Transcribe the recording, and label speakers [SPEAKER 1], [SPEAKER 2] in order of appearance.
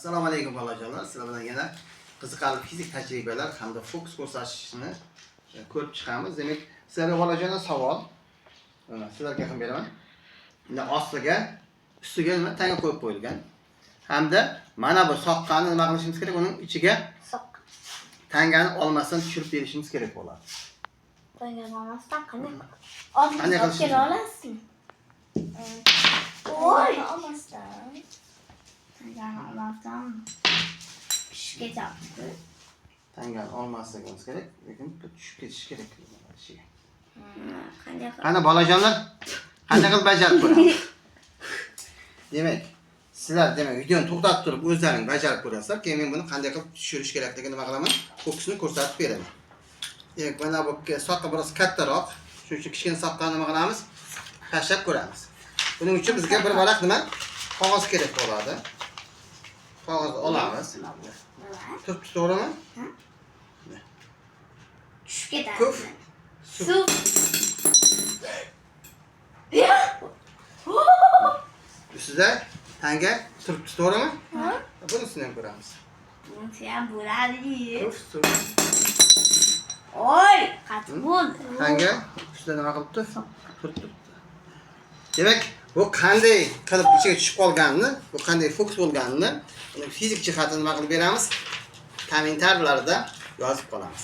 [SPEAKER 1] Assalomu alaykum bolajonlar. Sizlar bilan yana qiziqarli fizik tajribalar hamda fokus ko'rsatishni ko'rib chiqamiz. Demak, sizlarga bolajonlar savol. Sizlarga ham beraman. Unda ustiga nima tanga qo'yib qo'yilgan. Hamda mana bu soqqani nima qilishimiz kerak? Uning ichiga tangani olmasdan tushirib berishimiz kerak bo'ladi.
[SPEAKER 2] Tangani olmasdan qanday?
[SPEAKER 1] Qanday qilishimiz
[SPEAKER 2] olasizmi? Oy, olmasdan. Tangani olmasdan pishga chaqdi.
[SPEAKER 1] Tangani olmasligimiz kerak, lekin tushib ketishi kerak ichiga.
[SPEAKER 2] Qanday qilib?
[SPEAKER 1] Qani bolajonlar, qanday qilib bajarib ko'ramiz? Demak, sizlar videoni to'xtatib turib o'zlaring bajarib ko'rasizlar. Keyin men buni qanday qilib tushirish kerakligini nima qilaman? Fokusni ko'rsatib beraman. Demak, mana bu soqqa biroz kattaroq. Shuning uchun kichkina soqqani nima qilamiz? Tashlab ko'ramiz. Buning uchun bizga bir varaq nima? Qog'oz kerak bo'ladi. Qog'ozni olamiz. Turibdi, to'g'rimi?
[SPEAKER 2] Tushib ketadi.
[SPEAKER 1] Kuf.
[SPEAKER 2] Suv.
[SPEAKER 1] Ustida tanga turibdi, to'g'rimi? Bunisini ham ko'ramiz.
[SPEAKER 2] Bunisi ham bo'ladi.
[SPEAKER 1] Kuf, suv.
[SPEAKER 2] Oy, qattiq bo'ldi.
[SPEAKER 1] Tanga ustida nima qilibdi? Turibdi. Demak, bu qanday qilib ichiga tushib qolganini, bu qanday fokus bo'lganini, uni fizik jihatini nima qilib beramiz? Kommentarlarda yozib qolamiz.